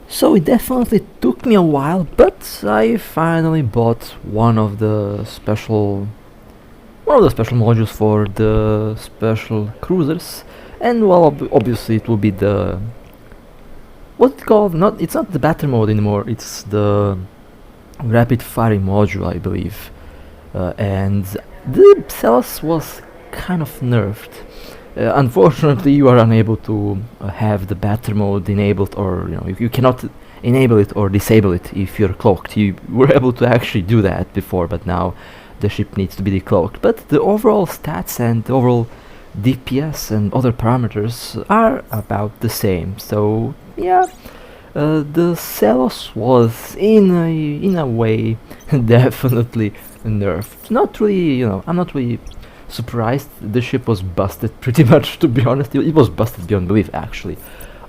So it definitely took me a while, but I finally bought one of the special modules for the special cruisers, and well, obviously it will be the what's it called? Not it's not the battle mode anymore. It's the rapid firing module, I believe, and the Celos was kind of nerfed. Unfortunately, you are unable to have the battle mode enabled, or you cannot enable it or disable it if you're cloaked. You were able to actually do that before, but now the ship needs to be decloaked. But the overall stats and the overall DPS and other parameters are about the same. So yeah, the Celos was in a way definitely nerfed. Not really, I'm not really surprised. The ship was busted pretty much, to be honest. It was busted beyond belief, actually.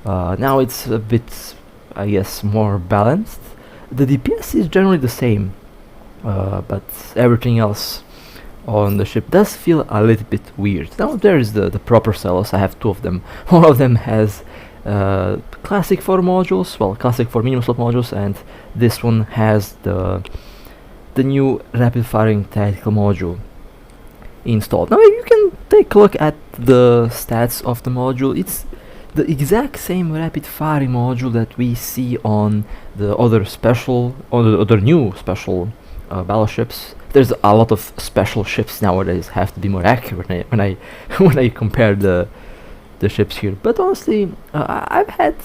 Now it's a bit, I guess, more balanced. The DPS is generally the same, but everything else on the ship does feel a little bit weird. Now there is the proper Celos. I have two of them. One of them has classic 4 modules, well, classic 4 minimum slot modules, and this one has the new rapid firing tactical module installed. Now you can take a look at the stats of the module. It's the exact same rapid firing module that we see on the other new special battleships. There's a lot of special ships nowadays, have to be more accurate when I when I compare the ships here. But honestly, I've had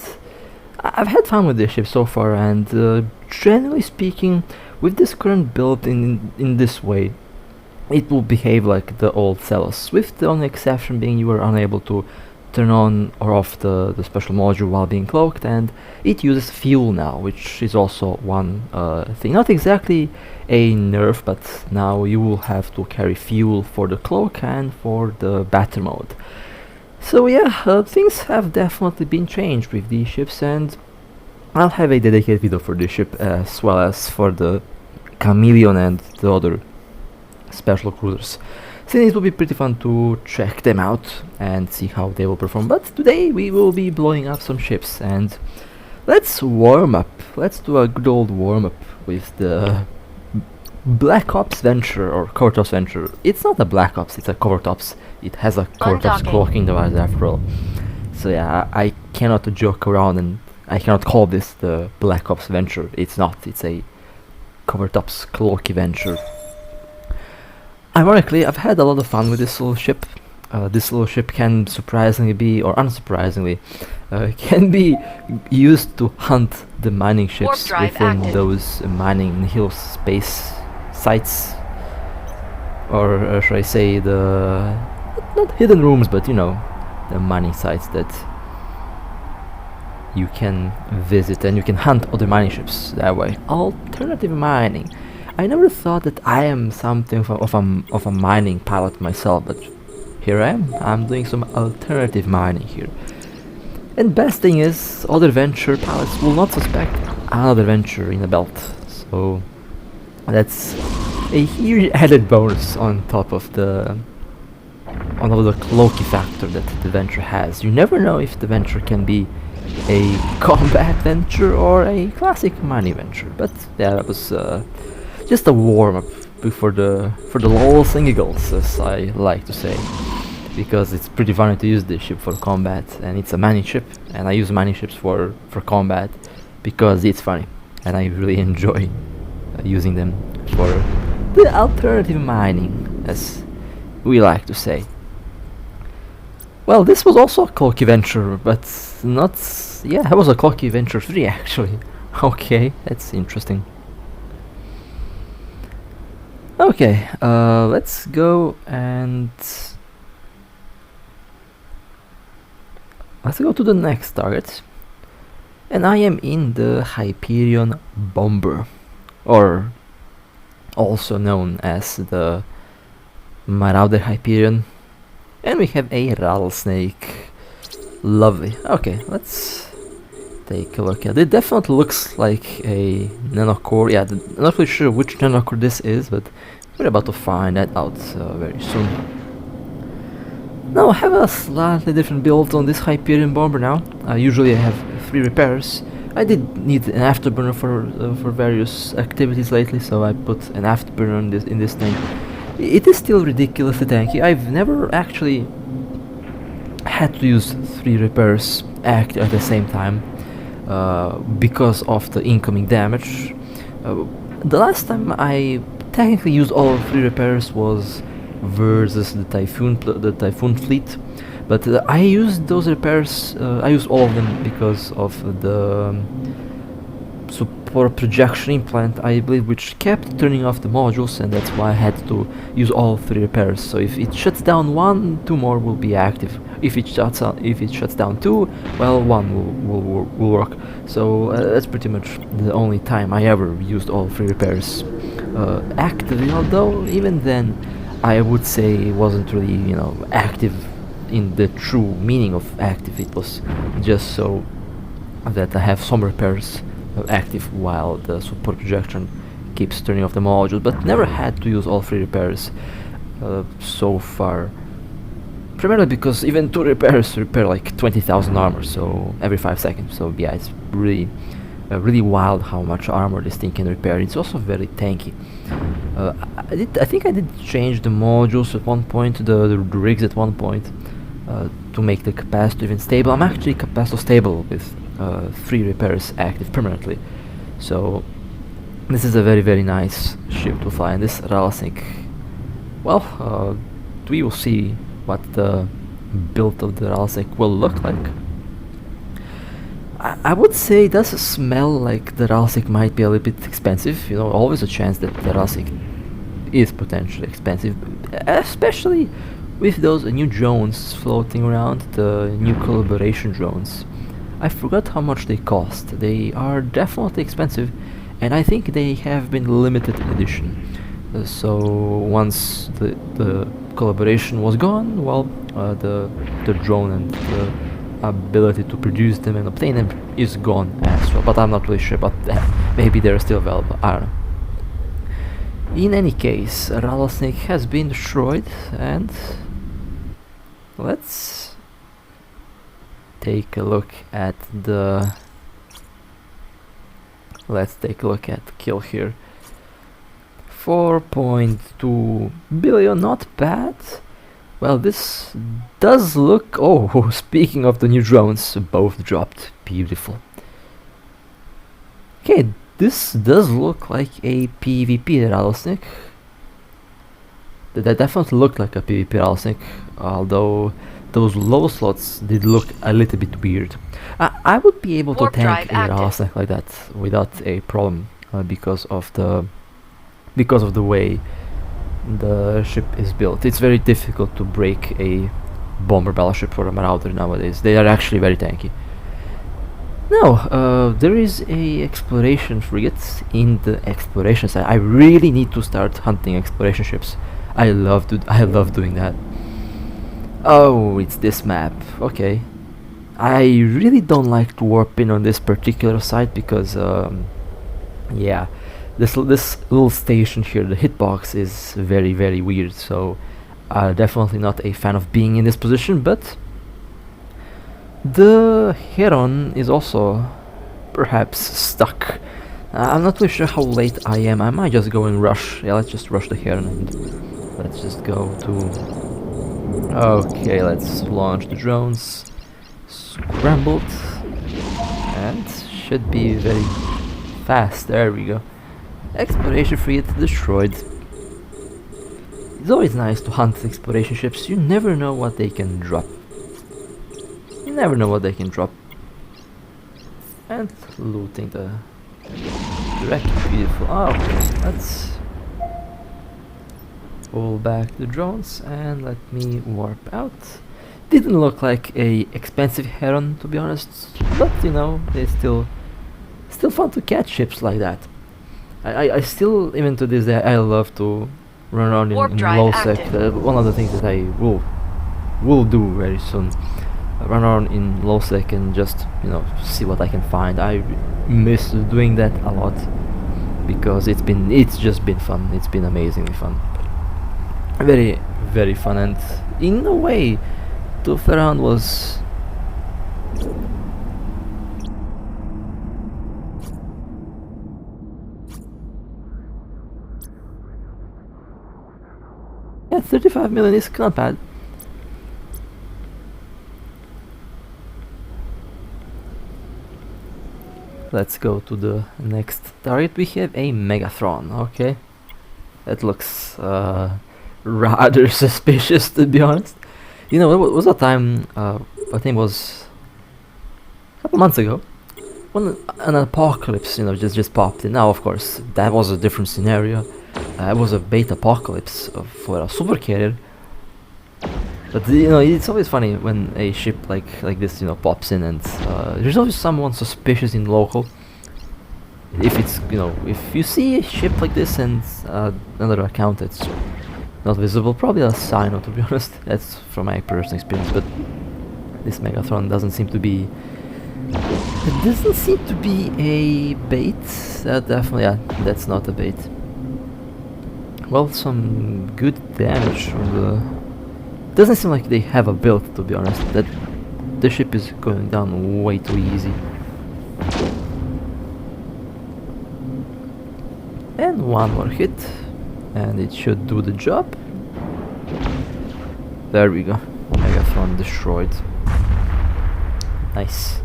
fun with this ship so far, and generally speaking, with this current build in this way, it will behave like the old Celos, with the only exception being you are unable to turn on or off the special module while being cloaked, and it uses fuel now, which is also one thing. Not exactly a nerf, but now you will have to carry fuel for the cloak and for the battle mode. So yeah, things have definitely been changed with these ships, and I'll have a dedicated video for this ship as well as for the Chameleon and the other special cruisers, since it will be pretty fun to check them out and see how they will perform. But today we will be blowing up some ships, and let's warm up. Let's do a good old warm up with the Black Ops Venture, or Covert Ops Venture. It's not a Black Ops, it's a Covert Ops. It has a Covert Ops cloaking device after all. So yeah, I cannot joke around, and I cannot call this the Black Ops Venture. It's not, it's a Covert Ops cloaky venture. Ironically, I've had a lot of fun with this little ship. This little ship can surprisingly be, or unsurprisingly, can be used to hunt the mining ships within those mining hill space sites, or should I say the not hidden rooms, but the mining sites that you can visit, and you can hunt other mining ships that way. Alternative mining. I never thought that I am something of a mining pilot myself, but here I am. I'm doing some alternative mining here. And best thing is, other venture pilots will not suspect another venture in the belt. So that's a huge added bonus on top of the cloaky factor that the venture has. You never know if the venture can be a combat venture or a classic mining venture. But yeah, that was just a warm-up for the lulz and giggles, as I like to say, because it's pretty funny to use this ship for combat, and it's a mining ship, and I use mining ships for combat because it's funny, and I really enjoy using them for the alternative mining, as we like to say. Well, this was also a cloaky venture, but not... yeah, it was a cloaky venture 3 actually. Okay, that's interesting. Okay, let's go and let's go to the next target, and I am in the Hyperion bomber, or also known as the Marauder Hyperion, and we have a rattlesnake. Lovely. Okay, let's take a look at it. It definitely looks like a nanocore. Yeah, I'm not really sure which nanocore this is, but we're about to find that out very soon. Now I have a slightly different build on this Hyperion bomber now. Usually I have 3 repairs, I did need an afterburner for various activities lately, so I put an afterburner in this tank. It is still ridiculously tanky. I've never actually had to use 3 repairs active at the same time because of the incoming damage. The last time I technically used all 3 repairs was versus the Typhoon fleet, but I used those repairs. I used all of them because of the support projection implant, I believe, which kept turning off the modules, and that's why I had to use all 3 repairs. So if it shuts down 1, 2 more will be active. If it shuts down 2, well, 1 will work. So that's pretty much the only time I ever used all 3 repairs actively. Although even then, I would say it wasn't really, you know, active in the true meaning of active. It was just so that I have some repairs active while the support projection keeps turning off the modules, but never had to use all 3 repairs so far. Primarily because even 2 repairs repair like 20,000 armor, so every 5 seconds. So yeah, it's really really wild how much armor this thing can repair. It's also very tanky. I think I did change the modules at one point, the rigs at one point, to make the capacitor even stable. I'm actually capacitor stable with 3 repairs active permanently. So this is a very nice ship to fly, and this Ralsink, well, we will see what the build of the Ralsink will look like. I would say it does smell like the Ralsink might be a little bit expensive. You know, always a chance that the Ralsink is potentially expensive, especially with those new drones floating around, the new collaboration drones. I forgot how much they cost. They are definitely expensive, and I think they have been limited edition. So once the collaboration was gone, well, the drone and the ability to produce them and obtain them is gone as well. But I'm not really sure, but maybe they're still available, I don't know. In any case, Rattlesnake has been destroyed, and let's take a look at the kill here. 4.2 billion, not bad. Well, this does look... Oh, speaking of the new drones, both dropped. Beautiful. Okay, this does look like a PvP rattlesnake. That definitely looked like a PvP rattlesnake, although those low slots did look a little bit weird. I would be able to tank a rattlesnake like that without a problem, because of the way the ship is built. It's very difficult to break a bomber battleship or a marauder nowadays. They are actually very tanky. Now, there is a exploration frigate in the exploration side. I really need to start hunting exploration ships. I love doing that. Oh, it's this map. Okay. I really don't like to warp in on this particular site because, yeah, this little station here, the hitbox, is very weird. So, definitely not a fan of being in this position. But the Heron is also perhaps stuck. I'm not really sure how late I am. I might just go and rush. Yeah, let's just rush the Heron and let's just go to... Okay, let's launch the drones. Scrambled. And should be very fast. There we go. Exploration frigate destroyed. It's always nice to hunt exploration ships. You never know what they can drop. You never know what they can drop. And looting the wreck. Beautiful. Oh, okay. Let's pull back the drones and let me warp out. Didn't look like a expensive Heron, to be honest, but you know, they still fun to catch ships like that. I still, even to this day, I love to run around in low sec. One of the things that I will do very soon. Run around in low sec and just, you know, see what I can find. I miss doing that a lot because it's just been fun. It's been amazingly fun. Very fun, and in a way, to around was Yeah, 35 million is not bad. Let's go to the next target. We have a Megathon. Okay, that looks rather suspicious, to be honest. You know, it was a time, I think it was a couple months ago, when an apocalypse, you know, just popped in. Now, of course, that was a different scenario. It was a beta apocalypse for a super carrier. But you know, it's always funny when a ship like this, you know, pops in, and there's always someone suspicious in local. If it's, you know, if you see a ship like this and another account that's not visible, probably a sign, to be honest. That's from my personal experience. But this Megathon doesn't seem to be. It doesn't seem to be a bait. Definitely, yeah, that's not a bait. Well, some good damage from the. Doesn't seem like they have a build, to be honest. That the ship is going down way too easy. And one more hit, and it should do the job. There we go. Megathon destroyed. Nice.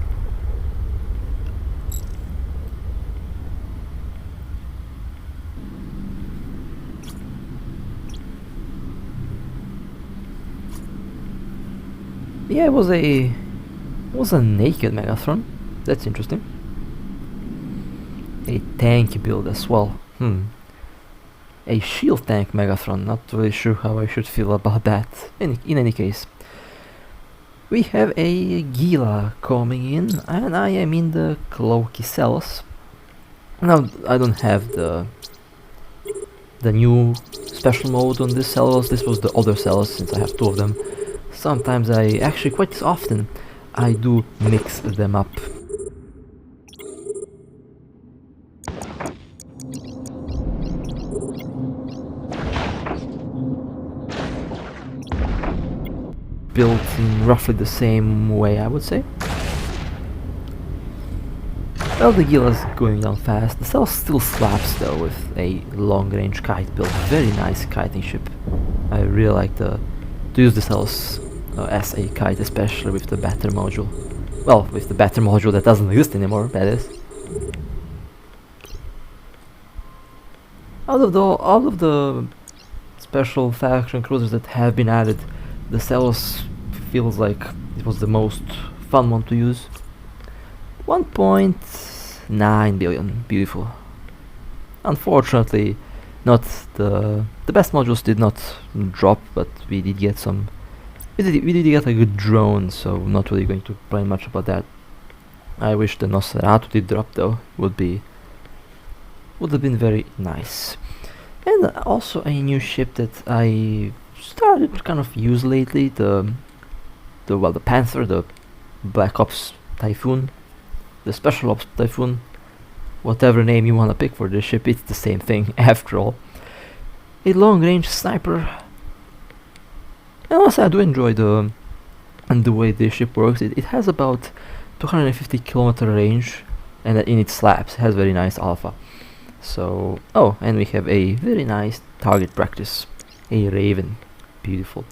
Yeah, it was a naked Megathon. That's interesting. A tank build as well. A shield tank Megathon. Not really sure how I should feel about that. In any case, we have a Galia coming in, and I am in the Cloaky cells. Now I don't have the new special mode on this cells. This was the other cells, since I have two of them. Sometimes I actually, quite often, I do mix them up. Built in roughly the same way, I would say. Well, the Galia's going down fast. The cell still slaps though, with a long-range kite build. Very nice kiting ship. I really like to use the cells as a kite, especially with the battle module. Well, with the battle module that doesn't exist anymore, that is. Out of the special faction cruisers that have been added, the cells feels like it was the most fun one to use. 1.9 billion, beautiful. Unfortunately, not the best modules did not drop, but we did get some. We did get a good drone, so not really going to complain much about that. I wish the Nosferatu did drop though. Would have been very nice. And also a new ship that I started to kind of use lately, the Panther, the Black Ops Typhoon, the Special Ops Typhoon, whatever name you want to pick for this ship, it's the same thing after all. A long-range sniper. And also I do enjoy the way this ship works. It has about 250 kilometer range, and in its slaps it has very nice alpha. So, oh, and we have a very nice target practice, a Raven, beautiful.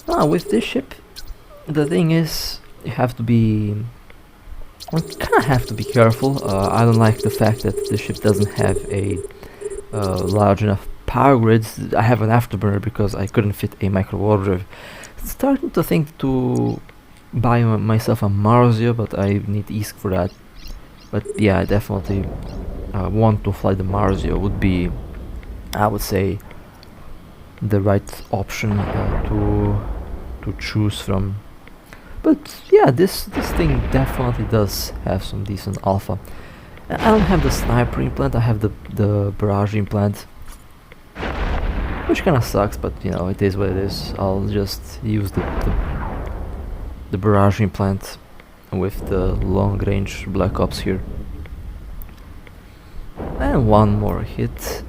Now with this ship, the thing is, you kind of have to be careful. I don't like the fact that the ship doesn't have a large enough power grids. I have an afterburner because I couldn't fit a micro wardrobe. Starting to think to buy myself a Marzio, but I need ESC for that. But yeah, I definitely want to fly the Marzio. Would be, I would say, the right option to choose from. But yeah, this thing definitely does have some decent alpha. I don't have the sniper implant, I have the barrage implant, which kinda sucks, but you know, it is what it is. I'll just use the barrage implant with the long range Black Ops here. And one more hit.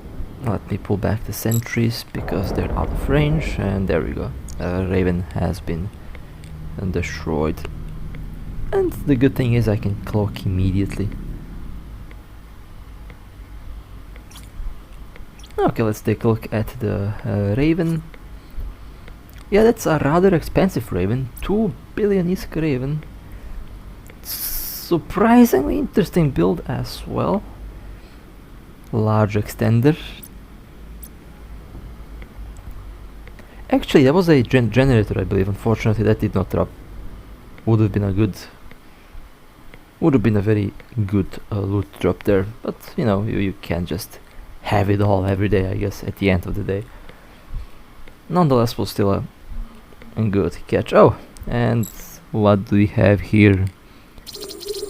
Let me pull back the sentries because they're out of range, and there we go. Raven has been destroyed. And the good thing is I can cloak immediately. Okay, let's take a look at the Raven. Yeah, that's a rather expensive Raven. 2 billion ISK Raven. Surprisingly interesting build as well. Large extender. Actually, that was a generator, I believe. Unfortunately, that did not drop. Would have been a very good loot drop there. But you know, you can't just have it all every day, I guess. At the end of the day, nonetheless, was still a good catch. Oh, and what do we have here?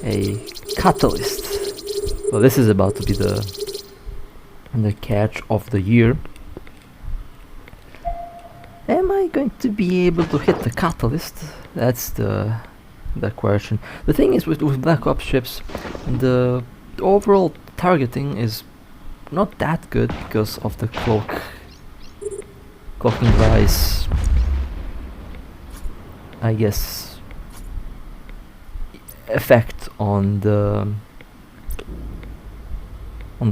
A catalyst. Well, this is about to be the catch of the year. Am I going to be able to hit the catalyst? That's the question. The thing is with Black Ops ships, the overall targeting is not that good because of the cloaking device, I guess, effect on the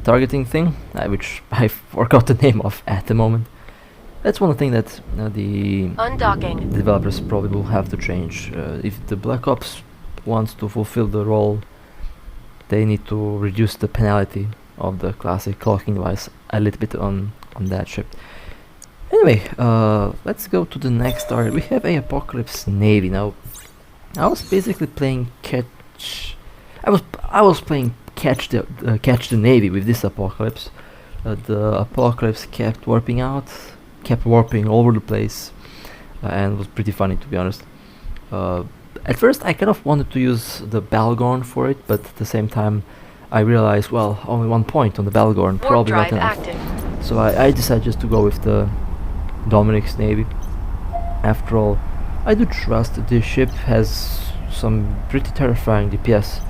targeting thing, which I forgot the name of at the moment. That's one thing that the developers probably will have to change. If the Black Ops wants to fulfill the role, they need to reduce the penalty of the classic cloaking device a little bit on that ship. Anyway, let's go to the next target. We have a Apocalypse Navy. Now, I was basically playing catch. I was playing catch the Navy with this Apocalypse. The Apocalypse kept warping out. Kept warping all over the place, and it was pretty funny, to be honest. At first I kind of wanted to use the Balgorn for it, but at the same time I realized, well, only 1 point on the Balgorn, probably not enough. So I decided just to go with the Dominic's Navy. After all, I do trust this ship has some pretty terrifying DPS,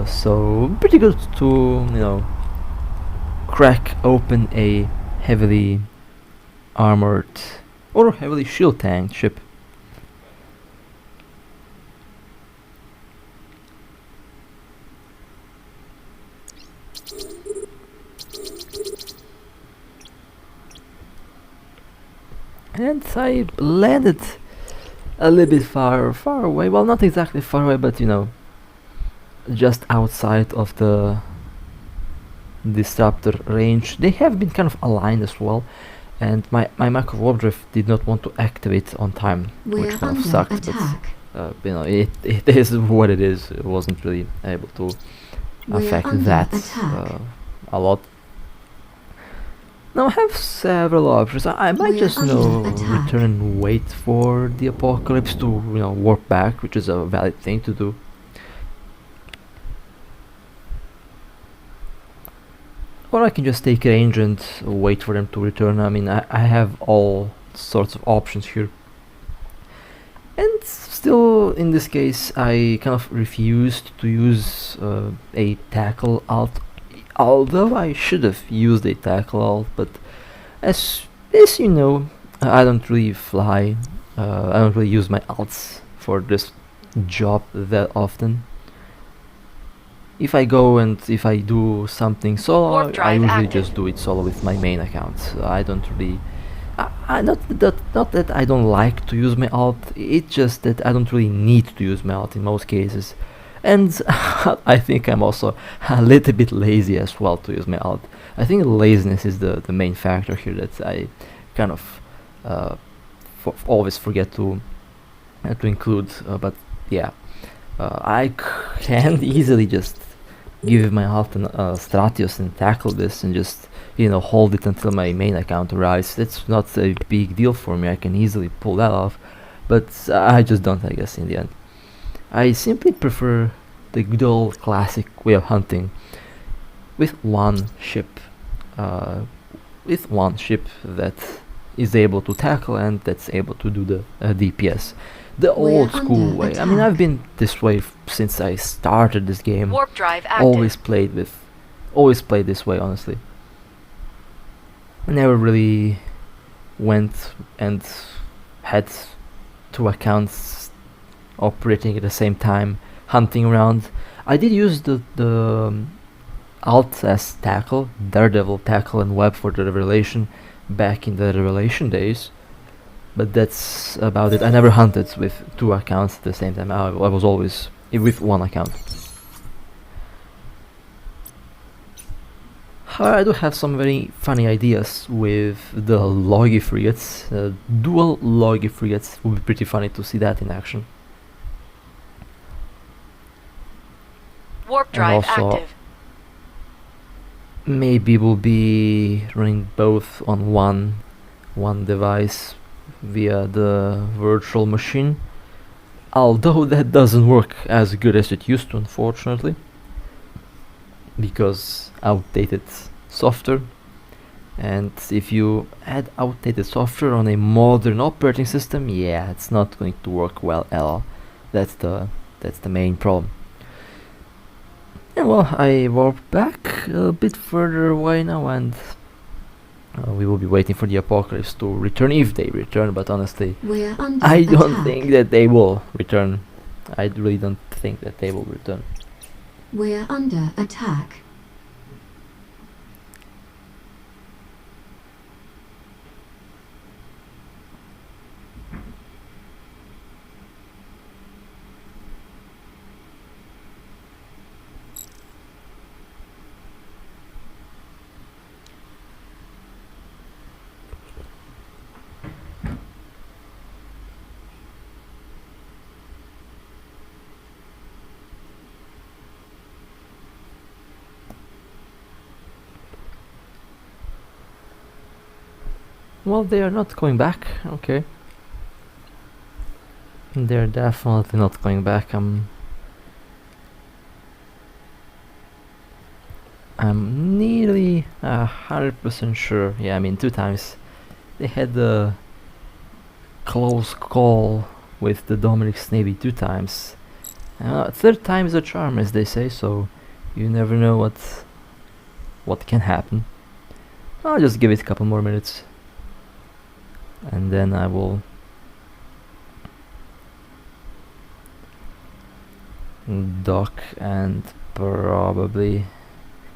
so pretty good to, you know, crack open a heavily armored or heavily shield tank ship. And I landed a little bit far away. Well, not exactly far away, but you know, just outside of the disruptor range. They have been kind of aligned as well. And my macro warp drift did not want to activate on time, which kind of sucked. But you know, it is what it is. It wasn't really able to affect that a lot. Now I have several options. I might just return and wait for the Apocalypse to warp back, which is a valid thing to do. Or I can just take range and wait for them to return. I mean, I have all sorts of options here. And still, in this case, I kind of refused to use a tackle alt. Although I should have used a tackle alt, but as you know, I don't really fly. I don't really use my alts for this job that often. If I go and if I do something solo, I usually just do it solo with my main account. I don't really, not that I don't like to use my alt. It's just that I don't really need to use my alt in most cases, and I think I'm also a little bit lazy as well to use my alt. I think laziness is the main factor here that I kind of always forget to include. But yeah. I can easily just give my alt and Stratios and tackle this and just hold it until my main account arrives. That's not a big deal for me. I can easily pull that off, but I just don't, I guess, in the end. I simply prefer the good old classic way of hunting with one ship that is able to tackle and that's able to do the DPS. The old school way. I mean, I've been this way since I started this game. Warp drive active. Always played this way, honestly. I never really went and had two accounts operating at the same time, hunting around. I did use the Alt as tackle, Daredevil tackle and web for the Revelation back in the Revelation days. But that's about it. I never hunted with 2 accounts at the same time. I was always with 1 account. I do have some very funny ideas with the Logi frigates. Dual Logi frigates would be pretty funny to see that in action. Warp drive active. Maybe we'll be running both on one device via the virtual machine. Although that doesn't work as good as it used to, unfortunately, because outdated software. And if you add outdated software on a modern operating system, yeah, it's not going to work well at all. That's the main problem. And well, I warped back a bit further away now, and we will be waiting for the apocalypse to return, if they return. But honestly, I don't think that they will return. I really don't think that they will return. We're under attack. Well, they are not going back. Okay. They're definitely not going back. I'm nearly 100% sure. Yeah, I mean 2 times. They had the close call with the Dominic's Navy 2 times. 3rd time is a charm, as they say, so you never know what can happen. I'll just give it a couple more minutes, and then I will dock and probably...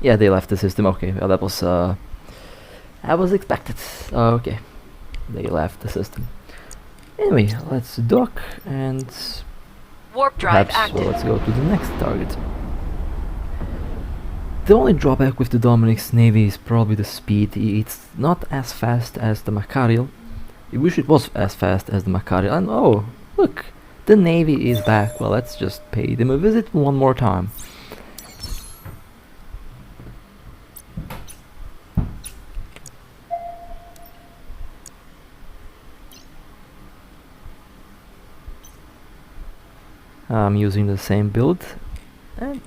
Yeah, they left the system. Okay, well, that was expected. Okay, they left the system. Anyway, let's dock and warp drive perhaps, active. Let's go to the next target. The only drawback with the Dominic's Navy is probably the speed. It's not as fast as the Macarial. I wish it was as fast as the Macarial. And oh, look, the Navy is back. Well, let's just pay them a visit one more time. I'm using the same build and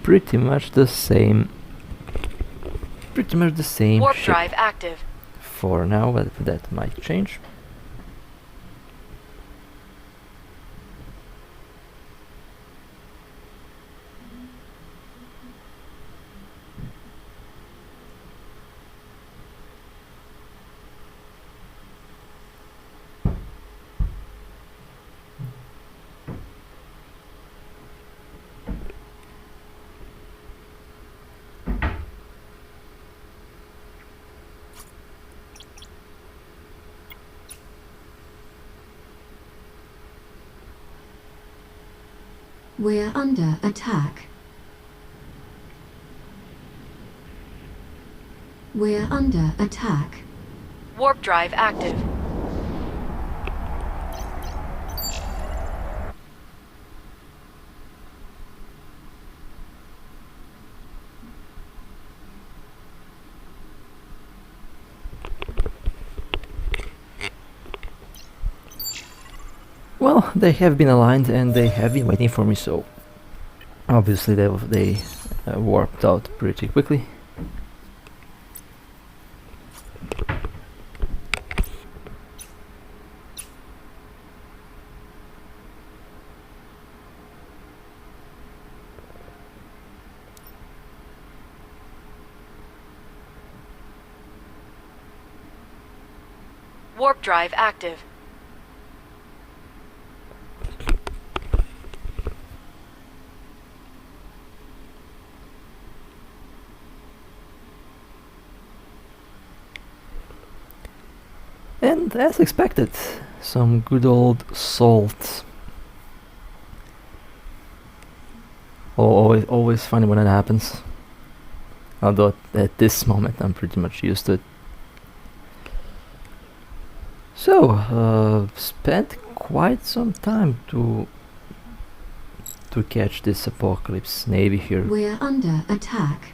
pretty much the same warp ship drive active for now, but that might change. We're under attack. We're under attack. warp drive active. Well, they have been aligned and they have been waiting for me, so obviously they warped out pretty quickly. Warp drive active. And as expected, some good old salt. Always funny when it happens. Although at this moment I'm pretty much used to it. So, spent quite some time to catch this Apocalypse Navy here. We're under attack.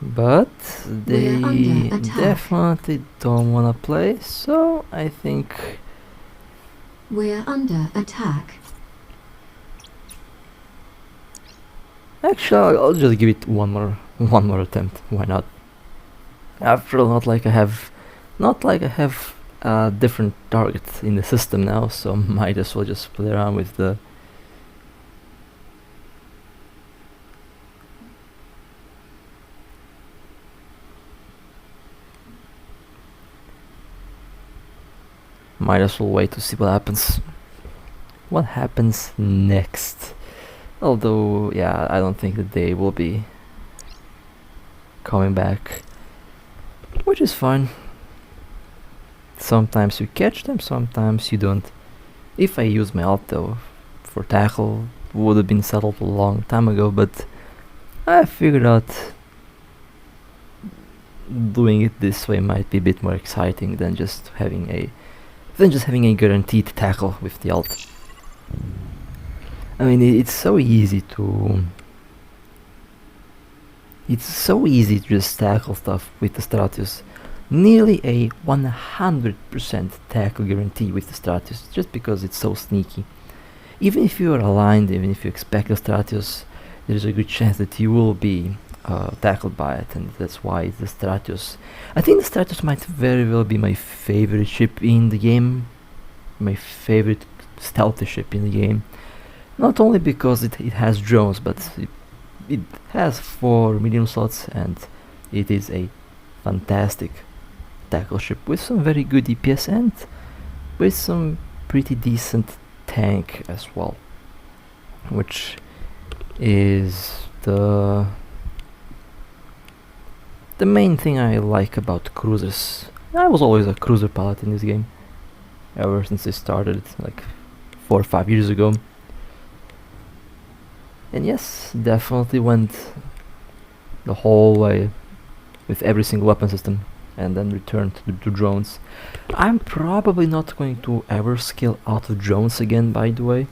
But they We're under attack. definitely don't wanna play, so I think We're under attack. actually I'll just give it one more attempt. Why not? After all, not like I have a different target in the system now, so might as well just play around with the. Might as well wait to see what happens. What happens next? Although, yeah, I don't think that they will be coming back, which is fine. Sometimes you catch them, sometimes you don't. If I use my ult though for tackle, would have been settled a long time ago, but I figured out doing it this way might be a bit more exciting than just having a guaranteed tackle with the ult. I mean, it's so easy to just tackle stuff with the Stratius. Nearly a 100% tackle guarantee with the Stratius, just because it's so sneaky. Even if you are aligned, even if you expect the Stratius, there's a good chance that you will be tackled by it, and that's why the Stratius. I think the Stratius might very well be my favorite ship in the game, my favorite stealthy ship in the game. Not only because it has drones, but it has 4 medium slots, and it is a fantastic tackle ship with some very good DPS and with some pretty decent tank as well, which is the main thing I like about cruisers. I was always a cruiser pilot in this game ever since I started like 4 or 5 years ago. And yes, definitely went the whole way with every single weapon system and then returned to drones. I'm probably not going to ever skill out of drones again, by the way.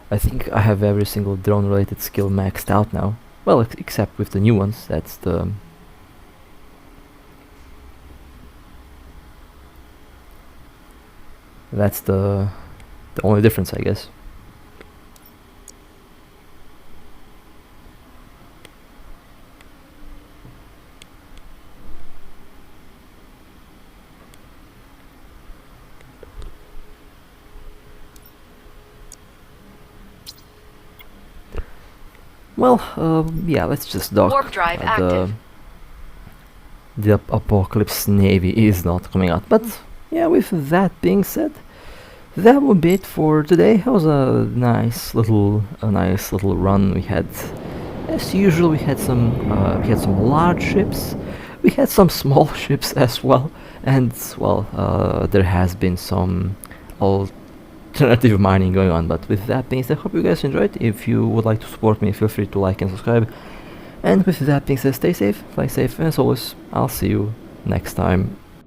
I think I have every single drone related skill maxed out now. Well, except with the new ones. That's the only difference, I guess. Well, yeah, let's just dock. Warp drive active. The Apocalypse Navy is not coming out, but yeah, with that being said, that would be it for today. It was a nice little run we had. As usual, we had some large ships, we had some small ships as well, and well, there has been some alternative mining going on. But with that being said, I hope you guys enjoyed. If you would like to support me, feel free to like and subscribe. And with that being said, stay safe, fly safe, and as always, I'll see you next time.